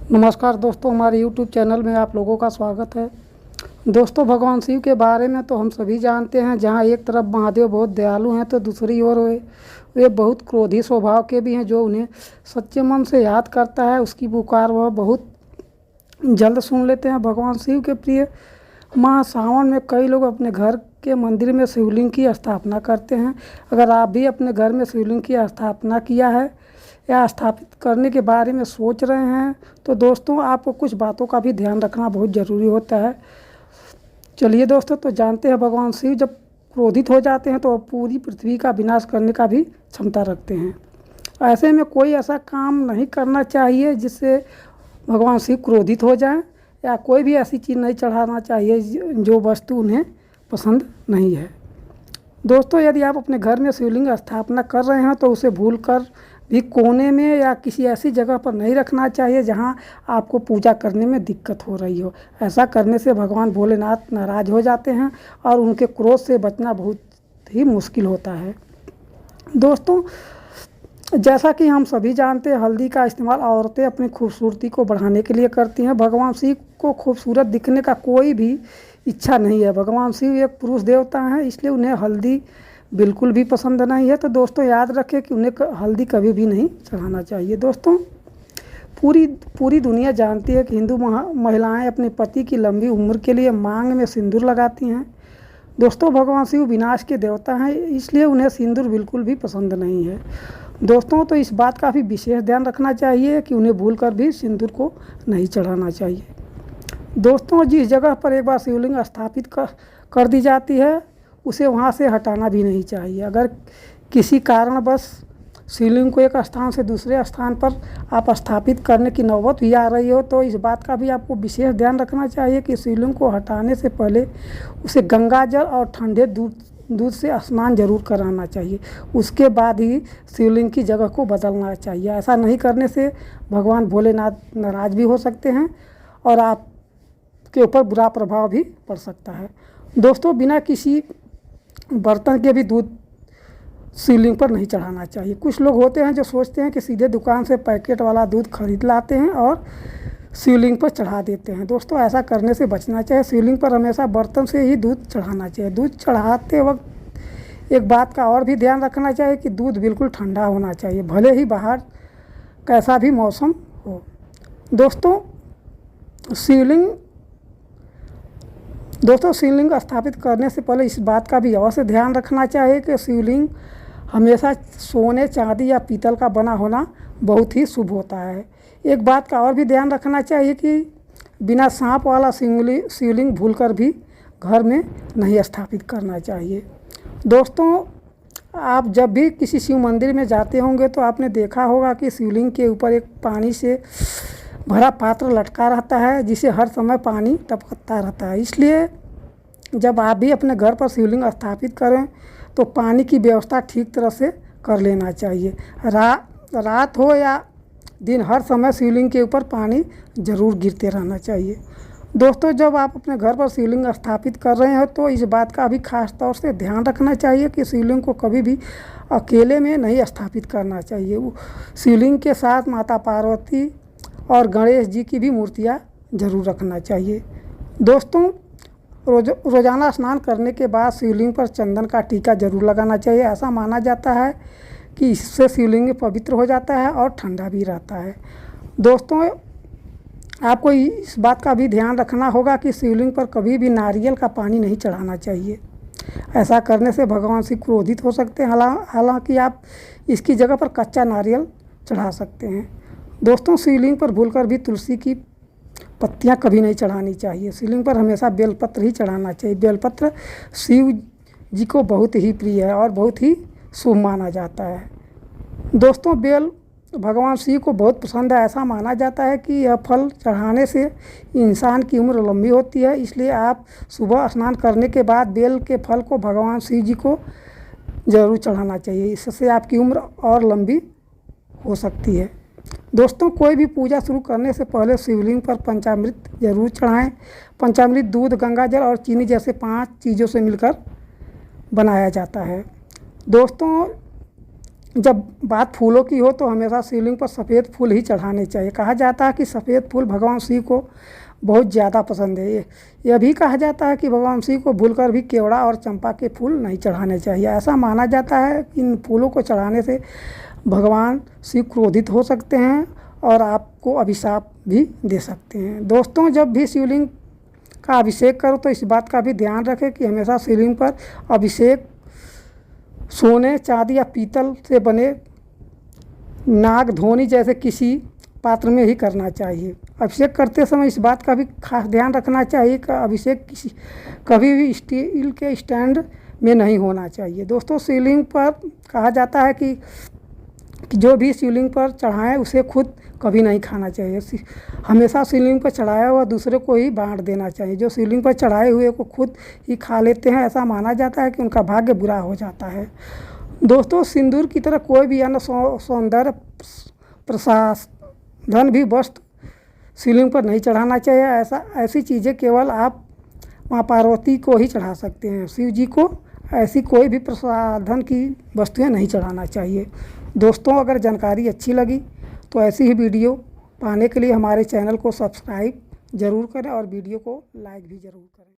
नमस्कार दोस्तों, हमारे YouTube चैनल में आप लोगों का स्वागत है। दोस्तों, भगवान शिव के बारे में तो हम सभी जानते हैं। जहां एक तरफ महादेव बहुत दयालु हैं तो दूसरी ओर वे बहुत क्रोधी स्वभाव के भी हैं। जो उन्हें सच्चे मन से याद करता है उसकी पुकार वह बहुत जल्द सुन लेते हैं। भगवान शिव के प्रिय माह सावन में कई लोग अपने घर के मंदिर में शिवलिंग की स्थापना करते हैं। अगर आप भी अपने घर में शिवलिंग की स्थापना किया है या स्थापित करने के बारे में सोच रहे हैं तो दोस्तों आपको कुछ बातों का भी ध्यान रखना बहुत ज़रूरी होता है। चलिए दोस्तों, तो जानते हैं भगवान शिव जब क्रोधित हो जाते हैं तो वह पूरी पृथ्वी का विनाश करने का भी क्षमता रखते हैं। ऐसे में कोई ऐसा काम नहीं करना चाहिए जिससे भगवान शिव क्रोधित हो जाएं, या कोई भी ऐसी चीज़ नहीं चढ़ाना चाहिए जो वस्तु उन्हें पसंद नहीं है। दोस्तों, यदि आप अपने घर में शिवलिंग स्थापना कर रहे हैं तो उसे भूलकर भी कोने में या किसी ऐसी जगह पर नहीं रखना चाहिए जहां आपको पूजा करने में दिक्कत हो रही हो। ऐसा करने से भगवान भोलेनाथ नाराज़ हो जाते हैं और उनके क्रोध से बचना बहुत ही मुश्किल होता है। दोस्तों, जैसा कि हम सभी जानते हैं, हल्दी का इस्तेमाल औरतें अपनी खूबसूरती को बढ़ाने के लिए करती हैं। भगवान शिव को खूबसूरत दिखने का कोई भी इच्छा नहीं है। भगवान शिव एक पुरुष देवता हैं, इसलिए उन्हें हल्दी बिल्कुल भी पसंद नहीं है। तो दोस्तों याद रखें कि उन्हें हल्दी कभी भी नहीं चढ़ाना चाहिए। दोस्तों, पूरी दुनिया जानती है कि हिंदू महिलाएं अपने पति की लंबी उम्र के लिए मांग में सिंदूर लगाती हैं। दोस्तों, भगवान शिव विनाश के देवता हैं, इसलिए उन्हें सिंदूर बिल्कुल भी पसंद नहीं है। दोस्तों, तो इस बात का भी विशेष ध्यान रखना चाहिए कि उन्हें भूलकर भी सिंदूर को नहीं चढ़ाना चाहिए। दोस्तों, जिस जगह पर एक बार शिवलिंग स्थापित कर दी जाती है उसे वहां से हटाना भी नहीं चाहिए। अगर किसी कारणवश शिवलिंग को एक स्थान से दूसरे स्थान पर आप स्थापित करने की नौबत भी आ रही हो तो इस बात का भी आपको विशेष ध्यान रखना चाहिए कि शिवलिंग को हटाने से पहले उसे गंगा जल और ठंडे दूध से स्नान जरूर कराना चाहिए। उसके बाद ही शिवलिंग की जगह को बदलना चाहिए। ऐसा नहीं करने से भगवान भोलेनाथ नाराज भी हो सकते हैं और आपके ऊपर बुरा प्रभाव भी पड़ सकता है। दोस्तों, बिना किसी बर्तन के भी दूध शिवलिंग पर नहीं चढ़ाना चाहिए। कुछ लोग होते हैं जो सोचते हैं कि सीधे दुकान से पैकेट वाला दूध खरीद लाते हैं और शिवलिंग पर चढ़ा देते हैं। दोस्तों, ऐसा करने से बचना चाहिए। शिवलिंग पर हमेशा बर्तन से ही दूध चढ़ाना चाहिए। दूध चढ़ाते वक्त एक बात का और भी ध्यान रखना चाहिए कि दूध बिल्कुल ठंडा होना चाहिए, भले ही बाहर कैसा भी मौसम हो। दोस्तों, शिवलिंग स्थापित करने से पहले इस बात का भी अवश्य ध्यान रखना चाहिए कि शिवलिंग हमेशा सोने, चांदी या पीतल का बना होना बहुत ही शुभ होता है। एक बात का और भी ध्यान रखना चाहिए कि बिना सांप वाला शिवलिंग भूलकर भी घर में नहीं स्थापित करना चाहिए। दोस्तों, आप जब भी किसी शिव मंदिर में जाते होंगे तो आपने देखा होगा कि शिवलिंग के ऊपर एक पानी से भरा पात्र लटका रहता है जिसे हर समय पानी टपकता रहता है। इसलिए जब आप भी अपने घर पर शिवलिंग स्थापित करें तो पानी की व्यवस्था ठीक तरह से कर लेना चाहिए। रात हो या दिन, हर समय शिवलिंग के ऊपर पानी जरूर गिरते रहना चाहिए। दोस्तों, जब आप अपने घर पर शिवलिंग स्थापित कर रहे हैं तो इस बात का भी खास तौर से ध्यान रखना चाहिए कि शिवलिंग को कभी भी अकेले में नहीं स्थापित करना चाहिए। शिवलिंग के साथ माता पार्वती और गणेश जी की भी मूर्तियाँ जरूर रखना चाहिए। दोस्तों, रोज़ाना स्नान करने के बाद शिवलिंग पर चंदन का टीका जरूर लगाना चाहिए। ऐसा माना जाता है कि इससे शिवलिंग पवित्र हो जाता है और ठंडा भी रहता है। दोस्तों, आपको इस बात का भी ध्यान रखना होगा कि शिवलिंग पर कभी भी नारियल का पानी नहीं चढ़ाना चाहिए। ऐसा करने से भगवान शिव क्रोधित हो सकते हैं। हालांकि आप इसकी जगह पर कच्चा नारियल चढ़ा सकते हैं। दोस्तों, शिवलिंग पर भूलकर भी तुलसी की पत्तियां कभी नहीं चढ़ानी चाहिए। शिवलिंग पर हमेशा बेलपत्र ही चढ़ाना चाहिए। बेलपत्र शिव जी को बहुत ही प्रिय है और बहुत ही शुभ माना जाता है। दोस्तों, बेल भगवान शिव को बहुत पसंद है। ऐसा माना जाता है कि यह फल चढ़ाने से इंसान की उम्र लंबी होती है। इसलिए आप सुबह स्नान करने के बाद बेल के फल को भगवान शिव जी को ज़रूर चढ़ाना चाहिए। इससे आपकी उम्र और लंबी हो सकती है। दोस्तों, कोई भी पूजा शुरू करने से पहले शिवलिंग पर पंचामृत जरूर चढ़ाएं। पंचामृत दूध, गंगा जल और चीनी जैसे 5 चीज़ों से मिलकर बनाया जाता है। दोस्तों, जब बात फूलों की हो तो हमेशा शिवलिंग पर सफ़ेद फूल ही चढ़ाने चाहिए। कहा जाता है कि सफ़ेद फूल भगवान शिव को बहुत ज़्यादा पसंद है। यह भी कहा जाता है कि भगवान शिव को भूलकर भी केवड़ा और चंपा के फूल नहीं चढ़ाने चाहिए। ऐसा माना जाता है कि इन फूलों को चढ़ाने से भगवान शिव क्रोधित हो सकते हैं और आपको अभिशाप भी दे सकते हैं। दोस्तों, जब भी शिवलिंग का अभिषेक करो तो इस बात का भी ध्यान रखें कि हमेशा शिवलिंग पर अभिषेक सोने, चांदी या पीतल से बने नाग धोनी जैसे किसी पात्र में ही करना चाहिए। अभिषेक करते समय इस बात का भी खास ध्यान रखना चाहिए कि अभिषेक कभी भी स्टील के स्टैंड में नहीं होना चाहिए। दोस्तों, शिवलिंग पर कहा जाता है कि जो भी शिवलिंग पर चढ़ाएं उसे खुद कभी नहीं खाना चाहिए। हमेशा शिवलिंग पर चढ़ाया हुआ दूसरे को ही बांट देना चाहिए। जो शिवलिंग पर चढ़ाए हुए को खुद ही खा लेते हैं, ऐसा माना जाता है कि उनका भाग्य बुरा हो जाता है। दोस्तों, सिंदूर की तरह कोई भी अन्य सौंदर्य प्रसाधन भी वस्त्र शिवलिंग पर नहीं चढ़ाना चाहिए। ऐसी चीज़ें केवल आप माँ पार्वती को ही चढ़ा सकते हैं। शिव जी को ऐसी कोई भी प्रसाधन की वस्तुएं नहीं चढ़ाना चाहिए। दोस्तों, अगर जानकारी अच्छी लगी तो ऐसी ही वीडियो पाने के लिए हमारे चैनल को सब्सक्राइब ज़रूर करें और वीडियो को लाइक भी ज़रूर करें।